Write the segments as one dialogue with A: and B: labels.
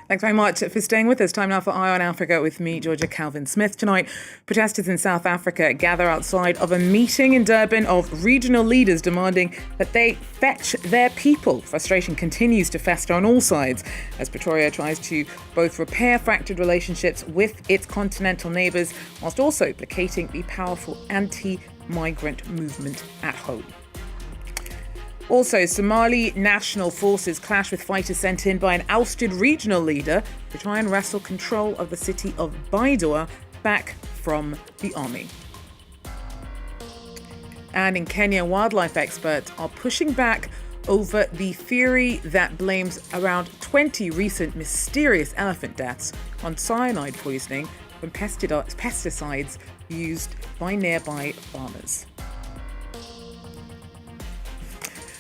A: Thanks very much for staying with us. Time now for Eye on Africa with me, Georgia Calvin-Smith. Tonight, protesters in South Africa gather outside of a meeting in Durban of regional leaders demanding that they fetch their people. Frustration continues to fester on all sides as Pretoria tries to both repair fractured relationships with its continental neighbours whilst also placating the powerful anti-migrant movement at home. Also, Somali national forces clash with fighters sent in by an ousted regional leader to try and wrestle control of the city of Baidoa back from the army. And in Kenya, wildlife experts are pushing back over the theory that blames around 20 recent mysterious elephant deaths on cyanide poisoning from pesticides used by nearby farmers.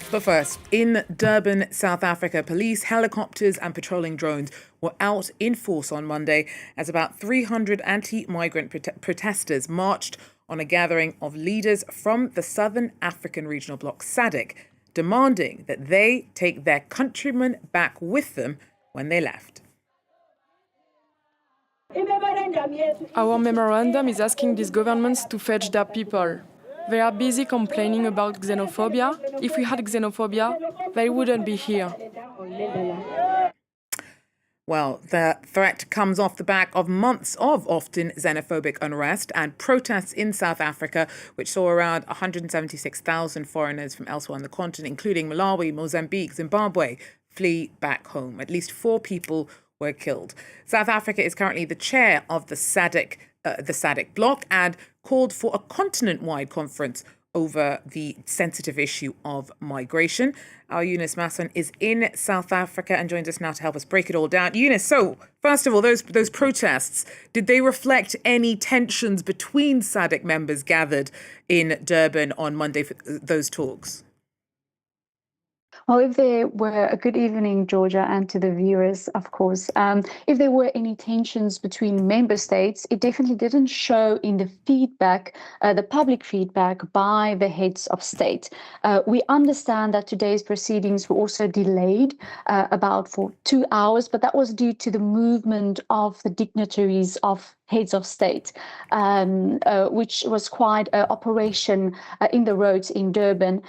A: But first, in Durban, South Africa, police, helicopters and patrolling drones were out in force on Monday as about 300 anti-migrant protesters marched on a gathering of leaders from the Southern African regional bloc SADC, demanding that they take their countrymen back with them when they left.
B: Our memorandum is asking these governments to fetch their people. They are busy complaining about xenophobia. If we had xenophobia, they wouldn't be here.
A: Well, the threat comes off the back of months of often xenophobic unrest and protests in South Africa, which saw around 176,000 foreigners from elsewhere on the continent, including Malawi, Mozambique, Zimbabwe, flee back home. At least 4 people were killed. South Africa is currently the chair of the SADC bloc and called for a continent-wide conference over the sensitive issue of migration. Our Eunice Masson is in South Africa and joins us now to help us break it all down. Eunice, so first of all, those protests, did they reflect any tensions between SADC members gathered in Durban on Monday for those talks?
C: Well, if there were a good evening, Georgia, and to the viewers, of course, if there were any tensions between member states, it definitely didn't show in the feedback, the public feedback by the heads of state. We understand that today's proceedings were also delayed about for 2 hours, but that was due to the movement of the dignitaries of heads of state, which was quite an operation in the roads in Durban.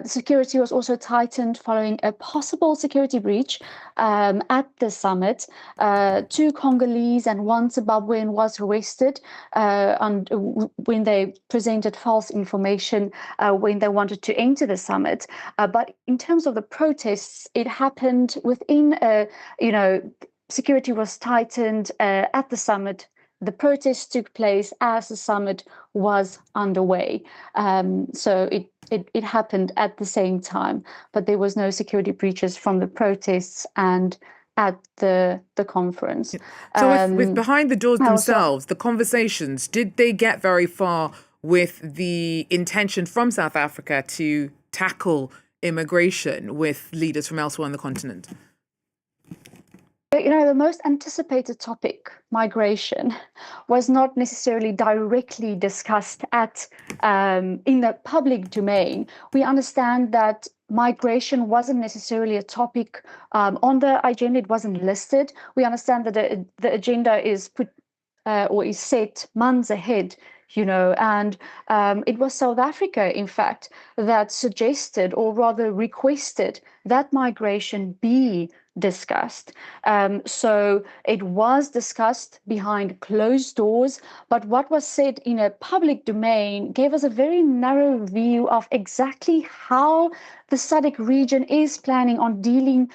C: Security was also tightened following a possible security breach at the summit. 2 Congolese and 1 Zimbabwean was arrested when they presented false information when they wanted to enter the summit. But in terms of the protests, it happened within, security was tightened at the summit. The protests took place as the summit was underway. So it happened at the same time, but there was no security breaches from the protests and at the conference.
A: So with behind the doors themselves, the conversations, did they get very far with the intention from South Africa to tackle immigration with leaders from elsewhere on the continent?
C: The most anticipated topic, migration, was not necessarily directly discussed in the public domain. We understand that migration wasn't necessarily a topic on the agenda. It wasn't listed. We understand that the agenda is put or is set months ahead. And it was South Africa, in fact, that suggested or rather requested that migration be discussed. So it was discussed behind closed doors, but what was said in a public domain gave us a very narrow view of exactly how the SADC region is planning on dealing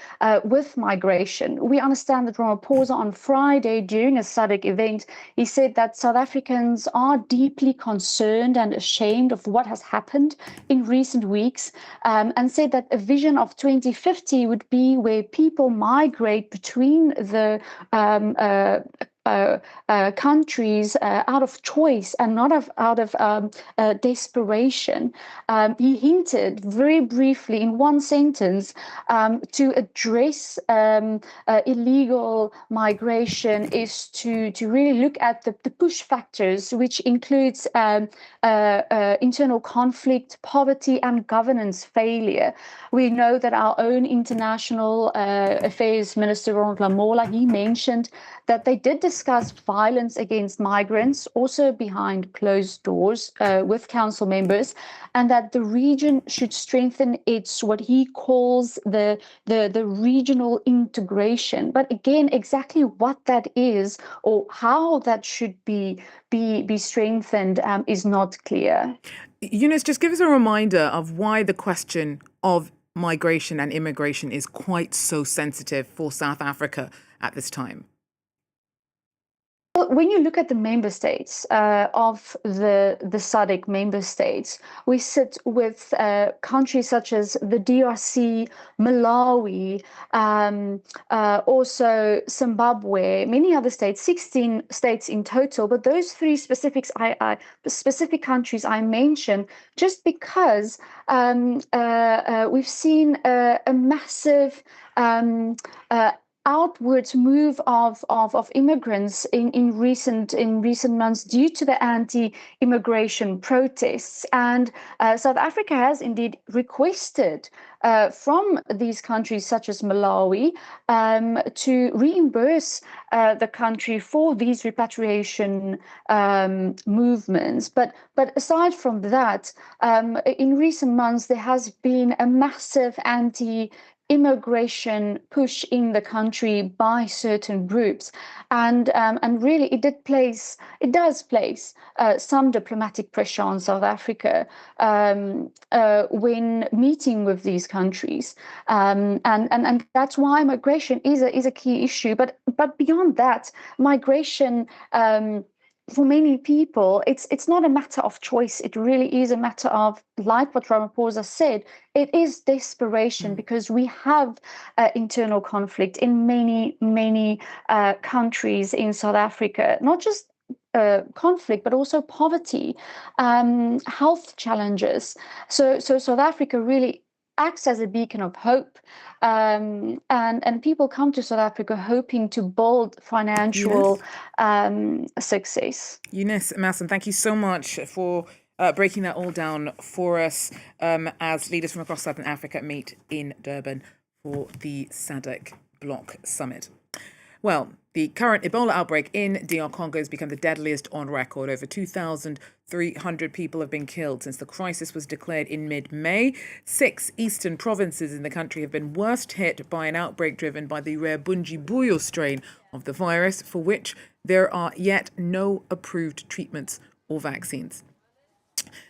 C: with migration. We understand that Ramaphosa on Friday during a SADC event, he said that South Africans are deeply concerned and ashamed of what has happened in recent weeks, and said that a vision of 2050 would be where people migrate between the countries out of choice and not out of desperation. He hinted very briefly in one sentence to address illegal migration is to really look at the push factors, which includes internal conflict, poverty, and governance failure. We know that our own international affairs minister, Ronald Lamola, he mentioned that they did discuss violence against migrants, also behind closed doors with council members, and that the region should strengthen its what he calls the regional integration. But again, exactly what that is or how that should be strengthened is not clear.
A: Eunice, just give us a reminder of why the question of migration and immigration is quite so sensitive for South Africa at this time.
C: Well, when you look at the member states of the SADC member states, we sit with countries such as the DRC, Malawi, also Zimbabwe, many other states, 16 states in total. But those three specific countries I mentioned, just because we've seen a massive outwards move of immigrants in recent months due to the anti-immigration protests, and South Africa has indeed requested from these countries such as Malawi to reimburse the country for these repatriation movements. But aside from that, in recent months there has been a massive immigration push in the country by certain groups, and really it does place some diplomatic pressure on South Africa when meeting with these countries, and that's why migration is a key issue. But beyond that, migration. For many people, it's not a matter of choice. It really is a matter of, like what Ramaphosa said, it is desperation, because we have internal conflict in many countries in South Africa, not just conflict, but also poverty, health challenges. So South Africa really acts as a beacon of hope, and people come to South Africa hoping to build financial success.
A: Eunice Masson, thank you so much for breaking that all down for us as leaders from across Southern Africa meet in Durban for the SADC Bloc Summit. Well, the current Ebola outbreak in DR Congo has become the deadliest on record. Over 2,300 people have been killed since the crisis was declared in mid-May. 6 eastern provinces in the country have been worst hit by an outbreak driven by the rare Bundibugyo strain of the virus, for which there are yet no approved treatments or vaccines.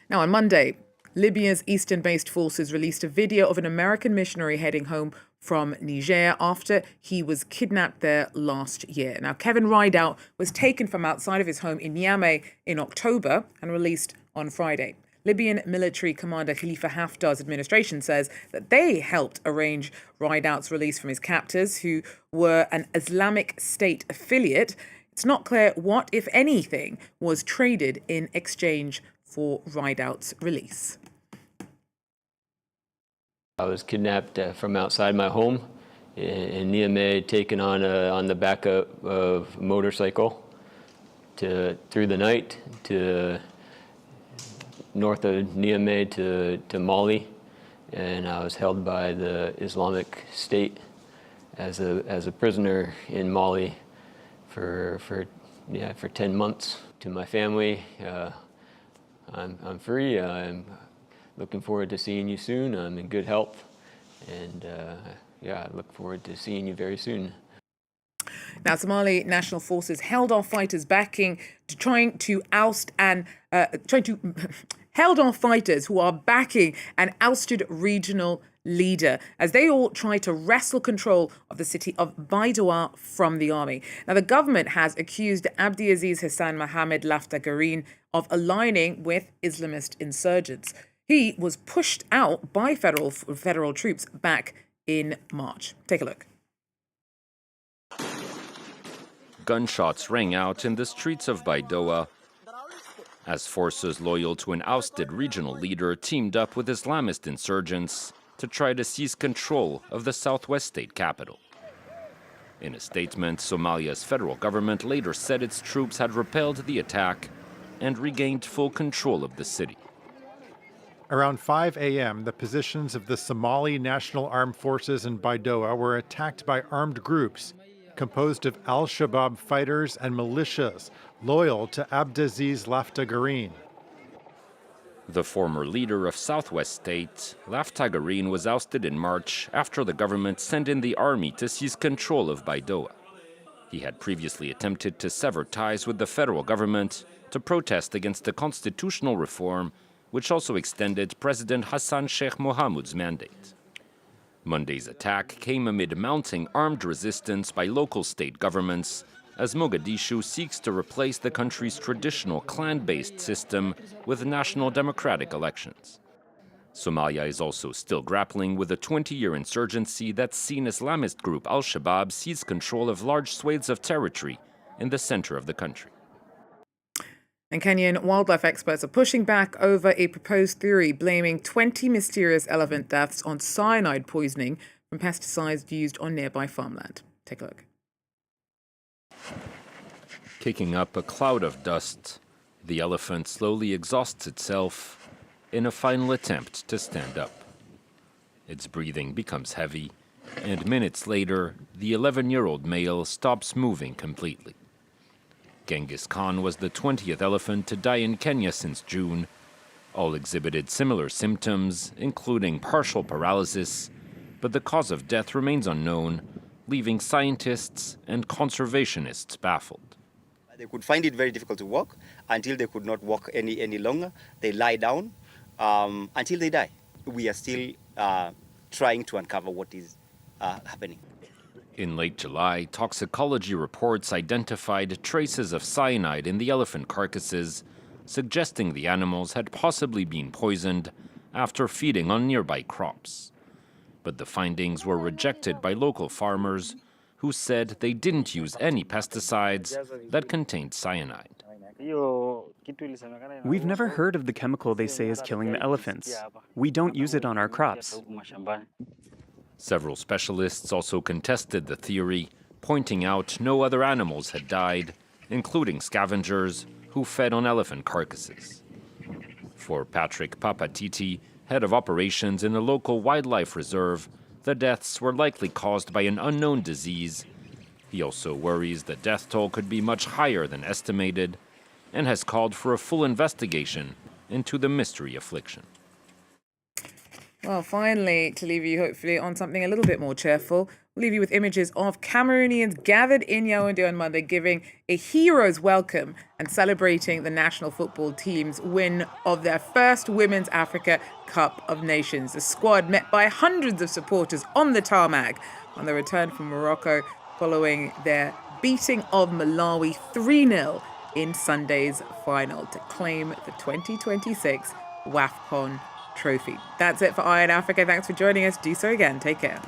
A: Now, on Monday, Libya's eastern-based forces released a video of an American missionary heading home from Niger after he was kidnapped there last year. Now, Kevin Rideout was taken from outside of his home in Niamey in October and released on Friday. Libyan military commander Khalifa Haftar's administration says that they helped arrange Rideout's release from his captors, who were an Islamic State affiliate. It's not clear what, if anything, was traded in exchange for Rideout's release.
D: I was kidnapped from outside my home in Niamey, taken on the back of a motorcycle through the night to north of Niamey to Mali, and I was held by the Islamic State as a prisoner in Mali for 10 months. To my family, I'm free. I'm looking forward to seeing you soon. I'm in good health, and I look forward to seeing you very soon.
A: Now, Somali National Forces held off fighters held off fighters who are backing an ousted regional leader as they all try to wrestle control of the city of Baidoa from the army. Now, the government has accused Abdiaziz Hassan Mohamed Laftagarin of aligning with Islamist insurgents. He was pushed out by federal troops back in March. Take a look.
E: gunshots rang out in the streets of Baidoa as forces loyal to an ousted regional leader teamed up with Islamist insurgents to try to seize control of the southwest state capital. In a statement, Somalia's federal government later said its troops had repelled the attack and regained full control of the city.
F: Around 5 a.m., the positions of the Somali National Armed Forces in Baidoa were attacked by armed groups composed of al-Shabaab fighters and militias loyal to Abdelaziz Laftagarin.
E: The former leader of Southwest State, Laftagarin, was ousted in March after the government sent in the army to seize control of Baidoa. He had previously attempted to sever ties with the federal government to protest against the constitutional reform, which also extended President Hassan Sheikh Mohamud's mandate. Monday's attack came amid mounting armed resistance by local state governments as Mogadishu seeks to replace the country's traditional clan-based system with national democratic elections. Somalia is also still grappling with a 20-year insurgency that's seen Islamist group al-Shabaab seize control of large swathes of territory in the center of the country.
A: And Kenyan wildlife experts are pushing back over a proposed theory blaming 20 mysterious elephant deaths on cyanide poisoning from pesticides used on nearby farmland. Take a look.
E: Kicking up a cloud of dust, the elephant slowly exhausts itself in a final attempt to stand up. Its breathing becomes heavy, and minutes later, the 11-year-old male stops moving completely. Genghis Khan was the 20th elephant to die in Kenya since June. All exhibited similar symptoms, including partial paralysis, but the cause of death remains unknown, leaving scientists and conservationists baffled.
G: They could find it very difficult to walk until they could not walk any longer. They lie down until they die. We are still trying to uncover what is happening.
E: In late July, toxicology reports identified traces of cyanide in the elephant carcasses, suggesting the animals had possibly been poisoned after feeding on nearby crops. But the findings were rejected by local farmers who said they didn't use any pesticides that contained cyanide.
H: We've never heard of the chemical they say is killing the elephants. We don't use it on our crops.
E: Several specialists also contested the theory, pointing out no other animals had died, including scavengers who fed on elephant carcasses. For Patrick Papatiti, head of operations in a local wildlife reserve, the deaths were likely caused by an unknown disease. He also worries the death toll could be much higher than estimated and has called for a full investigation into the mystery affliction.
A: Well, finally, to leave you hopefully on something a little bit more cheerful, we'll leave you with images of Cameroonians gathered in Yaoundé on Monday giving a hero's welcome and celebrating the national football team's win of their first Women's Africa Cup of Nations. The squad met by hundreds of supporters on the tarmac on their return from Morocco following their beating of Malawi 3-0 in Sunday's final to claim the 2026 WAFCON trophy. That's it for Eye on Africa. Thanks for joining us. Do so again. Take care.